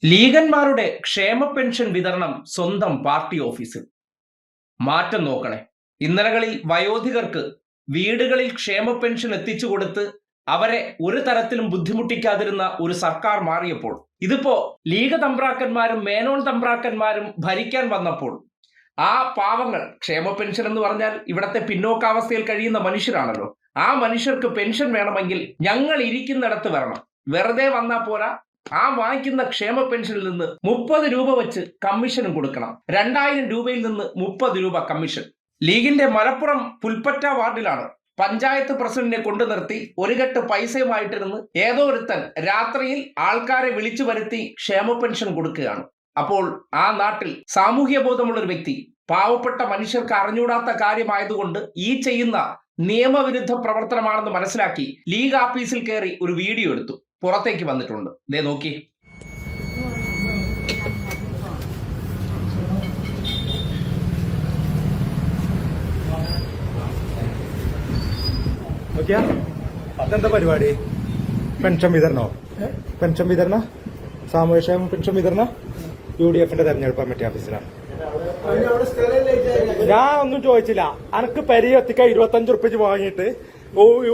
ലീഗന്മാരുടെ ക്ഷേമ പെൻഷൻ വിതരണം സ്വന്തം പാർട്ടി ഓഫീസിൽ. മാറ്റം നോക്കണേ. ഇന്നലകളിൽ വയോധികർക്ക് വീടുകളിൽ ക്ഷേമ പെൻഷൻ എത്തിച്ചു കൊടുത്ത് അവരെ ഒരു തരത്തിലും ബുദ്ധിമുട്ടിക്കാതിരുന്ന ഒരു സർക്കാർ മാറിയപ്പോൾ, ഇതിപ്പോ ലീഗ് തമ്പ്രാക്കന്മാരും മേനോൻ തമ്പ്രാക്കന്മാരും ഭരിക്കാൻ വന്നപ്പോൾ ആ പാവങ്ങൾ, ക്ഷേമ പെൻഷൻ എന്ന് പറഞ്ഞാൽ ഇവിടത്തെ പിന്നോക്കാവസ്ഥയിൽ കഴിയുന്ന മനുഷ്യരാണല്ലോ, ആ മനുഷ്യർക്ക് പെൻഷൻ വേണമെങ്കിൽ ഞങ്ങൾ ഇരിക്കുന്നിടത്ത് വരണം. വെറുതെ വന്നാൽ പോരാ, ആ വാങ്ങിക്കുന്ന ക്ഷേമ പെൻഷനിൽ നിന്ന് 30 രൂപ വെച്ച് കമ്മീഷനും കൊടുക്കണം. 2000 രൂപയിൽ നിന്ന് 30 രൂപ കമ്മീഷൻ. ലീഗിന്റെ മലപ്പുറം പുൽപ്പറ്റ വാർഡിലാണ് പഞ്ചായത്ത് പ്രസിഡന്റിനെ കൊണ്ടു നിർത്തി ഒരു കെട്ട് പൈസയുമായിട്ടിരുന്ന് ഏതോ ഒരുത്തൻ രാത്രിയിൽ ആൾക്കാരെ വിളിച്ചു വരുത്തി ക്ഷേമ പെൻഷൻ കൊടുക്കുകയാണ്. അപ്പോൾ ആ നാട്ടിൽ സാമൂഹ്യ ബോധമുള്ള ഒരു വ്യക്തി, പാവപ്പെട്ട മനുഷ്യർക്ക് അറിഞ്ഞൂടാത്ത കാര്യമായതുകൊണ്ട് ഈ ചെയ്യുന്ന നിയമവിരുദ്ധ പ്രവർത്തനമാണെന്ന് മനസ്സിലാക്കി ലീഗ് ഓഫീസിൽ കയറി ഒരു വീഡിയോ എടുത്തു. പുറത്തേക്ക് വന്നിട്ടുണ്ട്. ദേ നോക്കി. അതെന്താ പരിപാടി? പെൻഷൻ വിതരണോ? പെൻഷൻ വിതരണ, സാമൂഹ്യക്ഷേമ പെൻഷൻ വിതരണ UDF-ന്റെ തെരഞ്ഞെടുപ്പ് കമ്മിറ്റി ഓഫീസിലാണ്. ഞാൻ ഒന്നും ചോദിച്ചില്ല. അനക്ക് പെരി എത്തിക്ക 25 ഉറുപ്പിച്ച് വാങ്ങിയിട്ട്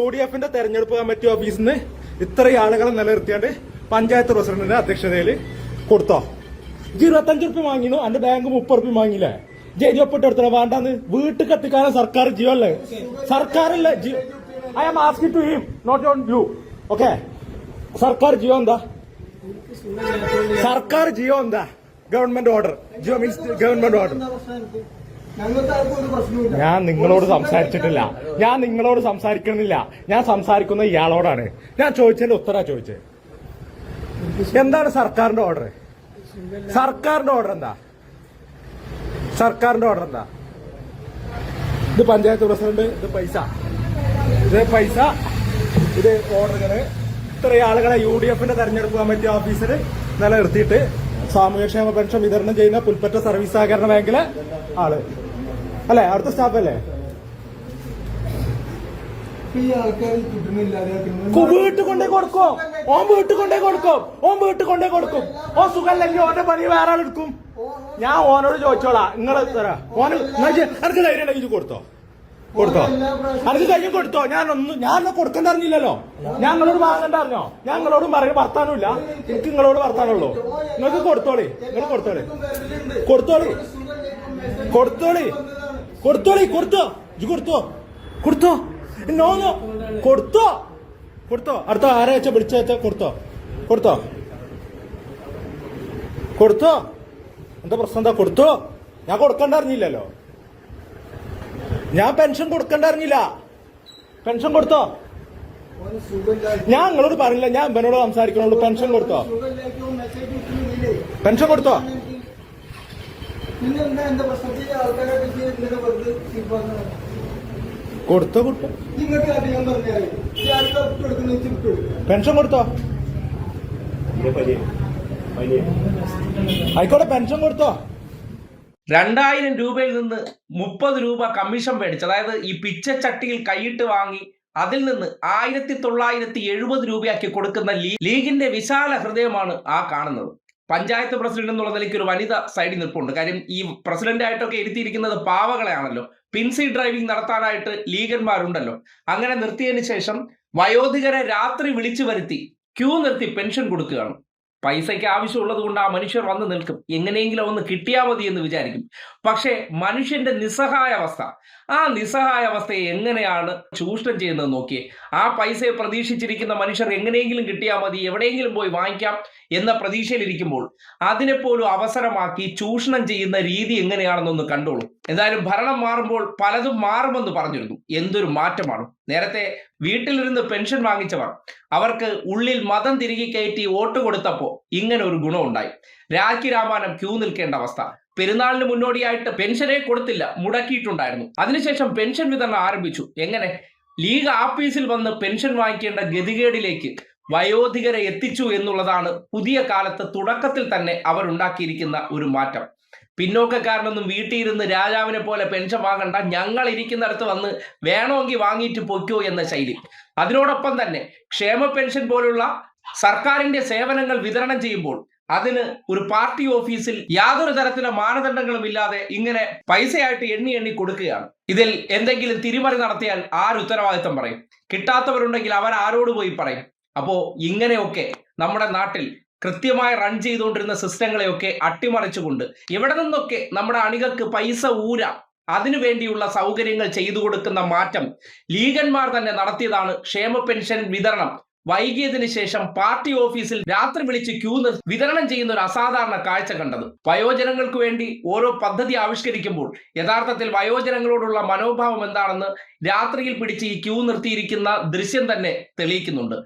UDF-ന്റെ തെരഞ്ഞെടുപ്പ് കമ്മിറ്റി ഓഫീസിൽ നിന്ന് ഇത്രയും ആളുകളെ നിലനിർത്തിയാണ്ട് പഞ്ചായത്ത് പ്രസിഡന്റിന്റെ അധ്യക്ഷതയിൽ കൊടുത്തോ? 25 ഉറുപ്പ്യ വാങ്ങിനു, എന്റെ ബാങ്ക് 30 ഉറുപ്പ്യ വാങ്ങിയില്ലേ? ജയിച്ചൊപ്പിട്ട് എടുത്തോ? വേണ്ടാന്ന് വീട്ടിൽ കത്തിക്കാനും സർക്കാർ ജിയോ അല്ലേ? സർക്കാരല്ലേ GO? I am asking to him, not on you. Okay, സർക്കാർ ജിയോ എന്താ? സർക്കാർ ജിയോ എന്താ? Government order. GO means government order. ഞാൻ നിങ്ങളോട് സംസാരിച്ചിട്ടില്ല, ഞാൻ നിങ്ങളോട് സംസാരിക്കണില്ല, ഞാൻ സംസാരിക്കുന്ന ഇയാളോടാണ്. ഞാൻ ചോദിച്ചതിന്റെ ഉത്തരാ ചോദിച്ചത്. എന്താണ് സർക്കാരിന്റെ ഓർഡർ? സർക്കാരിന്റെ ഓർഡർ എന്താ? സർക്കാരിന്റെ ഓർഡർ എന്താ? ഇത് പഞ്ചായത്ത് പ്രസിഡന്റ്, ഇത് പൈസ, ഇത് ഓർഡറുകള്. ഇത്രയും ആളുകളെ UDF-ന്റെ തെരഞ്ഞെടുപ്പ് കമ്മിറ്റി ഓഫീസിൽ നിലനിർത്തിയിട്ട് സാമൂഹ്യക്ഷേമ പെൻഷൻ വിതരണം ചെയ്യുന്ന പുൽപ്പറ്റ സർവീസ് സഹകരണ ബാങ്കിലെ ആള് അല്ലെ? അവിടുത്തെ സ്റ്റാഫ് അല്ലേ? വീട്ടിൽ കൊണ്ടേ കൊടുക്കും. ഓൻ വീട്ടിൽ കൊണ്ടേ കൊടുക്കും. ഓൻ സുഖല്ലെങ്കിൽ ഓന്റെ പണി വേറെ ആളെടുക്കും. ഞാൻ ഓനോട് ചോദിച്ചോളാം, നിങ്ങൾ ഓന് എനിക്ക് ധൈര്യം ഉണ്ടെങ്കിൽ കൊടുത്തോ? എനിക്ക് കയ്യും കൊടുത്തോ? ഞാൻ കൊടുക്കണ്ട അറിഞ്ഞില്ലല്ലോ. ഞങ്ങളോട് വാങ്ങണ്ട അറിഞ്ഞോ? ഞങ്ങളോടും പറയുന്ന വർത്താനമില്ല. എനിക്ക് നിങ്ങളോട് വർത്താനുള്ളൂ. നിങ്ങൾക്ക് കൊടുത്തോളി. അടുത്ത ആരാഴ്ച വിളിച്ച കൊടുത്തോ. എന്താ പ്രശ്നം? എന്താ കൊടുത്തോ? ഞാൻ കൊടുക്കണ്ട അറിഞ്ഞില്ലല്ലോ. ഞാൻ പെൻഷൻ കൊടുക്കണ്ട അറിഞ്ഞില്ല. പെൻഷൻ കൊടുത്തോ? ഞാൻ നിങ്ങളോട് പറഞ്ഞില്ല, ഞാൻ ഇവനോട് സംസാരിക്കണുള്ളൂ. പെൻഷൻ കൊടുത്തോ? പെൻഷൻ കൊടുത്തോ? ആയിക്കോട്ടെ, പെൻഷൻ കൊടുത്തോ? 2000 രൂപയിൽ നിന്ന് 30 രൂപ കമ്മീഷൻ മേടിച്ച്, അതായത് ഈ പിച്ചച്ചട്ടിയിൽ കൈയിട്ട് വാങ്ങി അതിൽ നിന്ന് 1970 രൂപയാക്കി കൊടുക്കുന്ന ലീഗിന്റെ വിശാല ഹൃദയമാണ് ആ കാണുന്നത്. പഞ്ചായത്ത് പ്രസിഡന്റ് എന്നുള്ള നിലയ്ക്ക് ഒരു വനിത സൈഡിൽ നിൽപ്പുണ്ട്. കാര്യം ഈ പ്രസിഡന്റ് ആയിട്ടൊക്കെ ഇരുത്തിയിരിക്കുന്നത് പാവകളെയാണല്ലോ. പിൻസി ഡ്രൈവിംഗ് നടത്താനായിട്ട് ലീഗന്മാരുണ്ടല്ലോ. അങ്ങനെ നിർത്തിയതിനു ശേഷം വയോധികരെ രാത്രി വിളിച്ചു വരുത്തി ക്യൂ നിർത്തി പെൻഷൻ കൊടുക്കുകയാണ്. പൈസയ്ക്ക് ആവശ്യമുള്ളത് കൊണ്ട് ആ മനുഷ്യർ വന്ന് നിൽക്കും, എങ്ങനെയെങ്കിലും ഒന്ന് കിട്ടിയാൽ മതി എന്ന് വിചാരിക്കും. പക്ഷേ മനുഷ്യന്റെ നിസ്സഹായാവസ്ഥ, ആ നിസ്സഹായാവസ്ഥയെ എങ്ങനെയാണ് ചൂഷണം ചെയ്യുന്നത് നോക്കിയേ. ആ പൈസയെ പ്രതീക്ഷിച്ചിരിക്കുന്ന മനുഷ്യർ എങ്ങനെയെങ്കിലും കിട്ടിയാൽ മതി, എവിടെയെങ്കിലും പോയി വാങ്ങിക്കാം എന്ന പ്രതീക്ഷയിലിരിക്കുമ്പോൾ അതിനെപ്പോലും അവസരമാക്കി ചൂഷണം ചെയ്യുന്ന രീതി എങ്ങനെയാണെന്നൊന്ന് കണ്ടോളൂ. എന്തായാലും ഭരണം മാറുമ്പോൾ പലതും മാറുമെന്ന് പറഞ്ഞിരുന്നു. എന്തൊരു മാറ്റമാണ്! നേരത്തെ വീട്ടിലിരുന്ന് പെൻഷൻ വാങ്ങിച്ചവർ അവർക്ക് ഉള്ളിൽ മതം തിരികെ കയറ്റി വോട്ട് കൊടുത്തപ്പോൾ ഇങ്ങനെ ഒരു ഗുണമുണ്ടായി. രാഖി രാമാനം ക്യൂ നിൽക്കേണ്ട അവസ്ഥ. പെരുന്നാളിന് മുന്നോടിയായിട്ട് പെൻഷനെ കൊടുത്തില്ല, മുടക്കിയിട്ടുണ്ടായിരുന്നു. അതിനുശേഷം പെൻഷൻ വിതരണം ആരംഭിച്ചു. എങ്ങനെ? ലീഗ് ഓഫീസിൽ വന്ന് പെൻഷൻ വാങ്ങിക്കേണ്ട ഗതികേടിലേക്ക് വയോധികരെ എത്തിച്ചു എന്നുള്ളതാണ് പുതിയ കാലത്ത് തുടക്കത്തിൽ തന്നെ അവരുണ്ടാക്കിയിരിക്കുന്ന ഒരു മാറ്റം. പിന്നോക്കക്കാരനൊന്നും വീട്ടിലിരുന്ന് രാജാവിനെ പോലെ പെൻഷൻ വാങ്ങണ്ട, ഞങ്ങൾ ഇരിക്കുന്നിടത്ത് വന്ന് വേണമെങ്കിൽ വാങ്ങിയിട്ട് പൊയ്ക്കോ എന്ന ശൈലി. അതിനോടൊപ്പം തന്നെ ക്ഷേമ പെൻഷൻ പോലുള്ള സർക്കാരിന്റെ സേവനങ്ങൾ വിതരണം ചെയ്യുമ്പോൾ അതിന് ഒരു പാർട്ടി ഓഫീസിൽ യാതൊരു തരത്തിലുള്ള മാനദണ്ഡങ്ങളും ഇല്ലാതെ ഇങ്ങനെ പൈസയായിട്ട് എണ്ണി എണ്ണി കൊടുക്കുകയാണ്. ഇതിൽ എന്തെങ്കിലും തിരിമറി നടത്തിയാൽ ആര് ഉത്തരവാദിത്തം പറയും? കിട്ടാത്തവരുണ്ടെങ്കിൽ അവർ ആരോട് പോയി പറയും? അപ്പോ ഇങ്ങനെയൊക്കെ നമ്മുടെ നാട്ടിൽ കൃത്യമായി റൺ ചെയ്തുകൊണ്ടിരുന്ന സിസ്റ്റങ്ങളെയൊക്കെ അട്ടിമറിച്ചുകൊണ്ട് ഇവിടെ നിന്നൊക്കെ നമ്മുടെ അണികൾക്ക് പൈസ ഊരാം, അതിനുവേണ്ടിയുള്ള സൗകര്യങ്ങൾ ചെയ്തു കൊടുക്കുന്ന മാറ്റം ലീഗന്മാർ തന്നെ നടത്തിയതാണ്. ക്ഷേമ പെൻഷൻ വിതരണം വൈകിയതിനു ശേഷം പാർട്ടി ഓഫീസിൽ രാത്രി വിളിച്ച് ക്യൂ വിതരണം ചെയ്യുന്ന ഒരു അസാധാരണ കാഴ്ച കണ്ടത്. വയോജനങ്ങൾക്ക് വേണ്ടി ഓരോ പദ്ധതി ആവിഷ്കരിക്കുമ്പോൾ യഥാർത്ഥത്തിൽ വയോജനങ്ങളോടുള്ള മനോഭാവം എന്താണെന്ന് രാത്രിയിൽ പിടിച്ച് ഈ ക്യൂ നിർത്തിയിരിക്കുന്ന ദൃശ്യം തന്നെ തെളിയിക്കുന്നുണ്ട്.